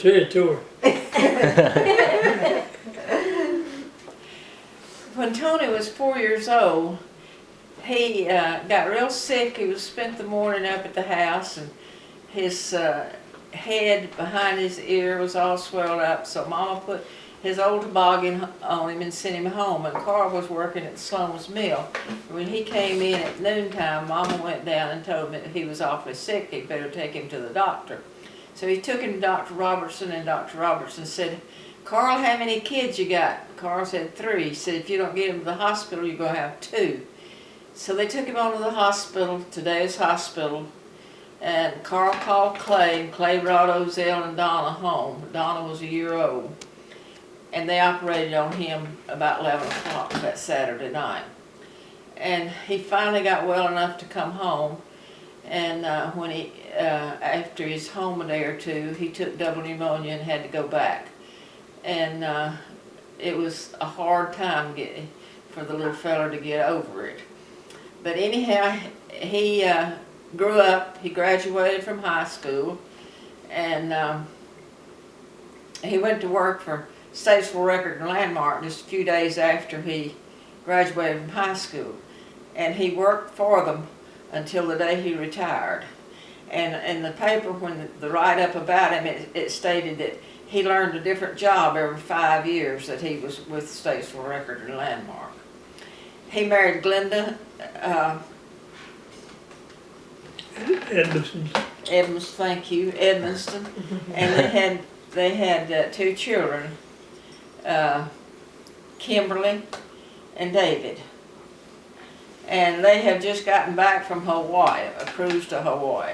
territory. When Tony was 4 years old, he got real sick. He was spent the morning up at the house, and his head behind his ear was all swelled up. So Mama put his old toboggan on him and sent him home. And Carl was working at Sloan's Mill. When he came in at noontime, Mama went down and told him that he was awfully sick. He'd better take him to the doctor. So he took him to Dr. Robertson, and Dr. Robertson said, "Carl, how many kids you got?" Carl said 3. He said, "If you don't get him to the hospital, you're going to have 2. So they took him on to the hospital, today's hospital, and Carl called Clay, and Clay brought Ozell and Donna home. Donna was a year old, and they operated on him about 11 o'clock that Saturday night. And he finally got well enough to come home, and when he, after he's home a day or two, he took double pneumonia and had to go back. And it was a hard time for the little fella to get over it. But anyhow, he grew up, he graduated from high school, and he went to work for Statesville Record and Landmark just a few days after he graduated from high school. And he worked for them until the day he retired. And in the paper, when the write-up about him, it stated that he learned a different job every 5 years that he was with Statesville Record and Landmark. He married Glenda Edmonds, thank you, Edmonston, and they had 2 children, Kimberly and David. And they have just gotten back from Hawaii, a cruise to Hawaii.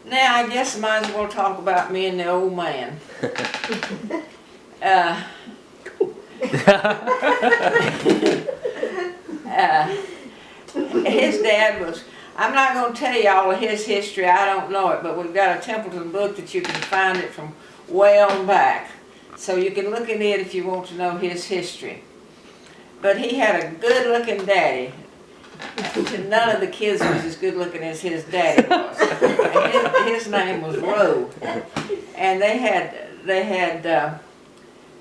Now, I guess I might as well talk about me and the old man. His dad was, I'm not going to tell you all of his history, I don't know it, but we've got a Templeton book that you can find it from way on back. So you can look at it if you want to know his history. But he had a good-looking daddy. None of the kids was as good-looking as his daddy was. His name was Roe. And they had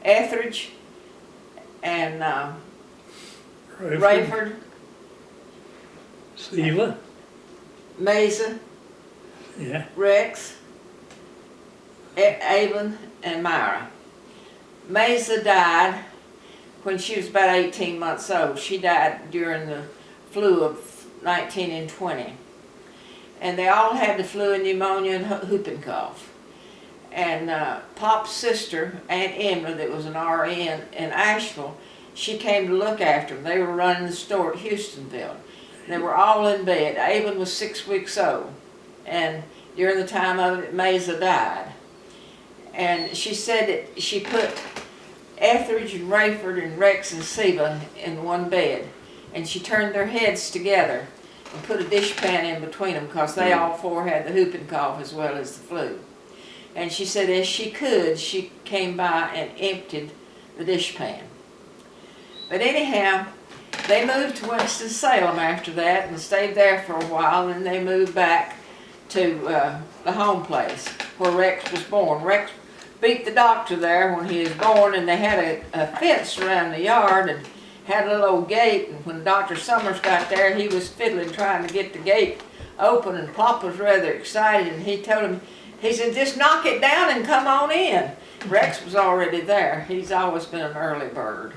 Etheridge and Rayford, Stephen, Mesa, yeah, Rex, Avon, and Myra. Mesa died when she was about 18 months old. She died during the flu of 19 and 20. And they all had the flu and pneumonia and whooping cough. And Pop's sister, Aunt Emma, that was an RN in Asheville, she came to look after them. They were running the store at Houstonville. They were all in bed. Avon was 6 weeks old. And during the time of it, Mesa died. And she said that she put Etheridge and Rayford and Rex and Seba in one bed. And she turned their heads together and put a dishpan in between them because they all 4 had the whooping cough as well as the flu. And she said as she could, she came by and emptied the dishpan. But anyhow, they moved to Winston-Salem after that and stayed there for a while, and they moved back to the home place where Rex was born. Rex beat the doctor there when he was born, and they had a fence around the yard and had a little old gate, and when Dr. Summers got there, he was fiddling trying to get the gate open, and Pop was rather excited, and he told him, he said, "Just knock it down and come on in." Rex was already there. He's always been an early bird.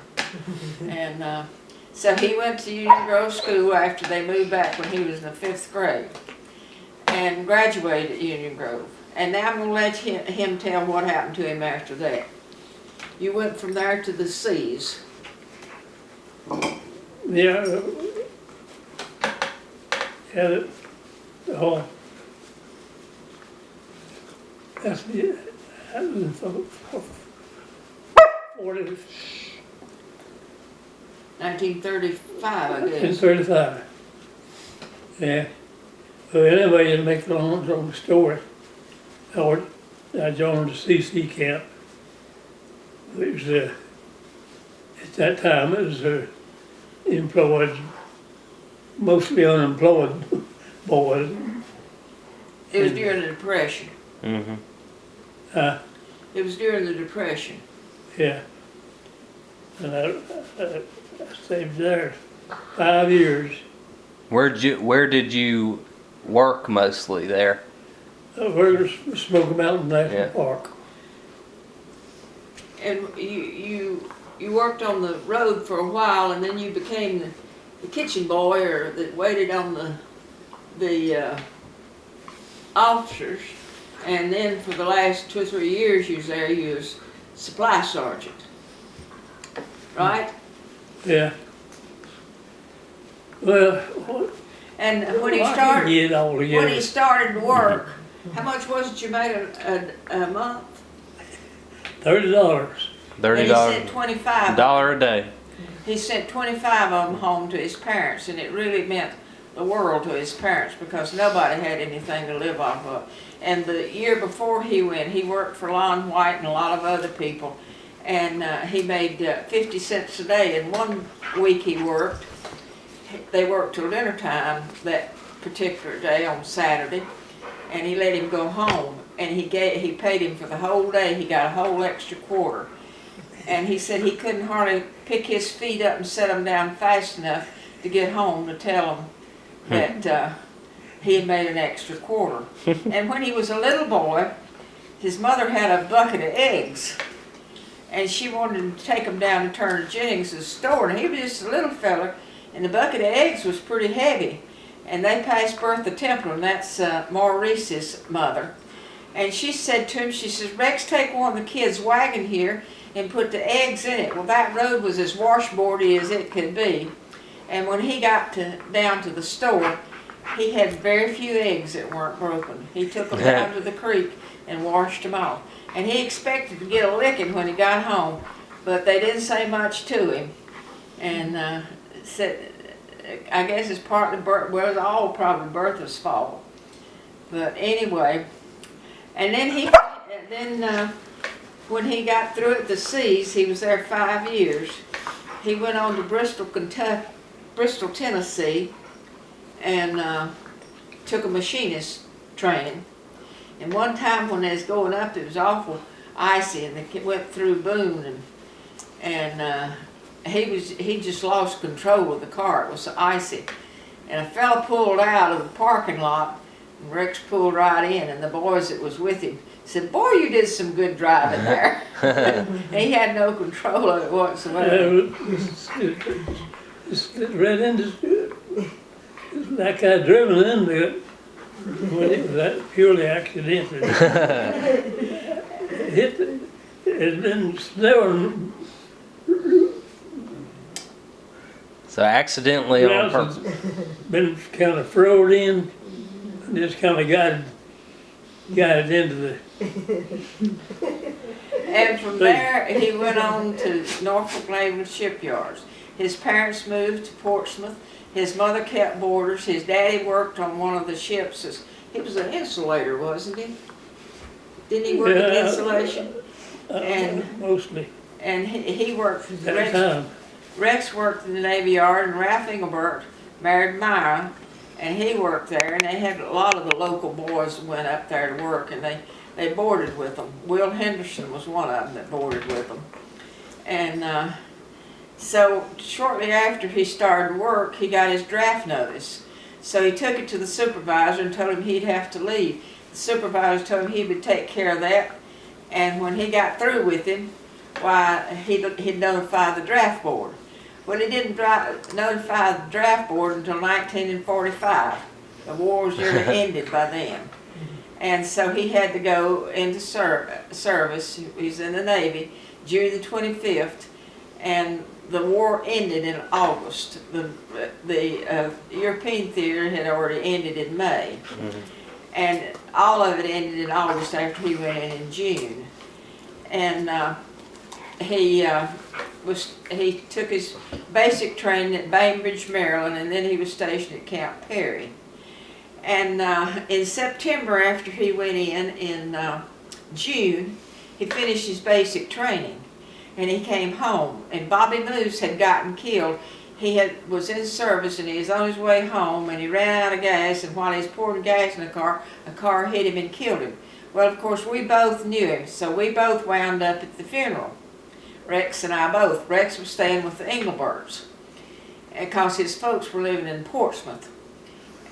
And so he went to Union Grove School after they moved back when he was in the 5th grade and graduated at Union Grove. And now I'm going to let him tell what happened to him after that. You went from there to the seas. yeah, that's the, that was 40, 1935, I guess. 35. Yeah. Well, anyway, to make a long story, I joined the CC camp, which was, at that time, it was employed, mostly unemployed boys. It was during the Depression. Mm-hmm. It was during the Depression. Yeah. And I stayed there 5 years. Where did you work mostly there? Over Smoky Mountain National Park. And you worked on the road for a while, and then you became the kitchen boy, or that waited on the officers. And then for the last 2 or 3 years you was there, you was supply sergeant, right? Yeah. Well, And when he I started, can get all when together. he started to work, how much was it you made a month? $30. And he sent 25. $1 a day. He sent 25 of them home to his parents, and it really meant the world to his parents because nobody had anything to live off of. And the year before he went, he worked for Lon White and a lot of other people, and he made 50 cents a day. And one week they worked till dinner time that particular day on Saturday, and he let him go home, and he paid him for the whole day. He got a whole extra quarter. And he said he couldn't hardly pick his feet up and set them down fast enough to get home to tell them that he had made an extra quarter. And when he was a little boy, his mother had a bucket of eggs, and she wanted to take them down to Turner Jennings' store, and he was just a little fella, and the bucket of eggs was pretty heavy. And they passed Bertha Templeton, that's Maurice's mother, and she said to him, she says, "Rex, take one of the kids' wagon here and put the eggs in it." Well, that road was as washboardy as it could be. And when he got down to the store, he had very few eggs that weren't broken. He took them down to the creek and washed them off. And he expected to get a licking when he got home, but they didn't say much to him. And said, I guess it's partly, well, it's all probably Bertha's fault. But anyway, and then when he got through at the Seas, he was there 5 years. He went on to Bristol, Tennessee, and took a machinist training. And one time when they was going up, it was awful icy, and they went through Boone, and he just lost control of the car. It was so icy, and a fella pulled out of the parking lot, and Rex pulled right in, and the boys that was with him said, "Boy, you did some good driving there." He had no control of it whatsoever. It's red end is good. Like I driven into it when it was that purely accidental. It's been snowing. So accidentally on purpose. Been kind of froze in, and just kind of got it into the. And from there, he went on to Norfolk Naval Shipyards. His parents moved to Portsmouth. His mother kept boarders. His daddy worked on one of the ships. He was an insulator, wasn't he? Didn't he work in insulation? And mostly. And he worked for That time. Rex worked in the Navy Yard, and Ralph Engelbert married Myra, and he worked there. And they had a lot of the local boys went up there to work, and they boarded with them. Will Henderson was one of them that boarded with them. And so shortly after he started work, he got his draft notice. So he took it to the supervisor and told him he'd have to leave. The supervisor told him he would take care of that, and when he got through with him, why, he'd notify the draft board. Well, he didn't notify the draft board until 1945. The war was nearly ended by then. And so he had to go into service. He's in the Navy, June the 25th, and the war ended in August. The European theater had already ended in May. Mm-hmm. And all of it ended in August after he went in June. And he took his basic training at Bainbridge, Maryland, and then he was stationed at Camp Perry. And in September, after he went in June, he finished his basic training, and he came home. And Bobby Moose had gotten killed. He was in service, and he was on his way home, and he ran out of gas, and while he was pouring gas in the car, a car hit him and killed him. Well, of course, we both knew him, so we both wound up at the funeral. Rex and I both. Rex was staying with the Engelberts because his folks were living in Portsmouth.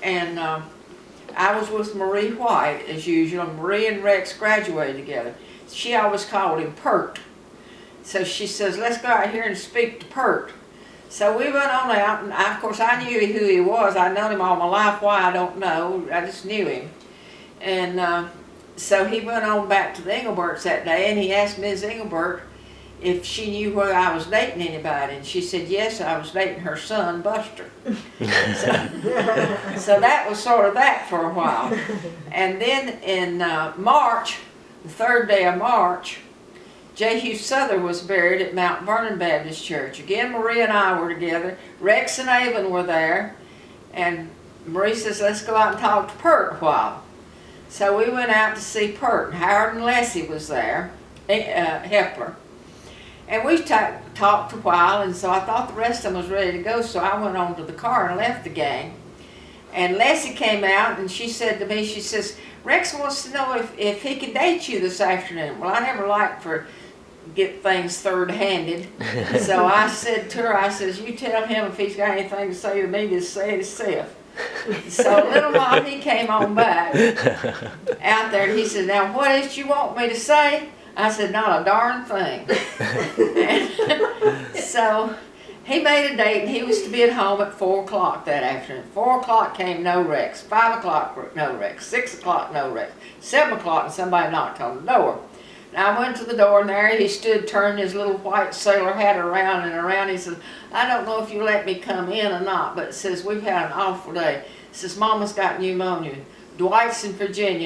And I was with Marie White, as usual. Marie and Rex graduated together. She always called him Pert. So she says, let's go out here and speak to Pert. So we went on out, and of course I knew who he was. I'd known him all my life. Why, I don't know. I just knew him. And so he went on back to the Engelberts that day, and he asked Ms. Engelbert if she knew whether I was dating anybody. And she said, yes, I was dating her son, Buster. So that was sort of that for a while. And then in March, the 3rd day of March, J. Hugh Souther was buried at Mount Vernon Baptist Church. Again, Marie and I were together. Rex and Avon were there. And Marie says, let's go out and talk to Pert a while. So we went out to see Pert. Howard and Leslie was there, Hepler. And we talked a while, and so I thought the rest of them was ready to go, so I went on to the car and left the gang. And Leslie came out, and she said to me, she says, Rex wants to know if he can date you this afternoon. Well, I never liked for get things third-handed. So I said to her, I says, you tell him if he's got anything to say to me, just say it himself. So little Mom, he came on back out there, and he said, now what is it you want me to say? I said, not a darn thing. And so he made a date, and he was to be at home at 4 o'clock that afternoon. 4 o'clock came, no Rex. 5 o'clock, no Rex. 6 o'clock, no Rex. 7 o'clock, and somebody knocked on the door. And I went to the door, and there he stood, turning his little white sailor hat around and around. He said, I don't know if you let me come in or not, but it says, we've had an awful day. It says, Mama's got pneumonia. Dwight's in Virginia.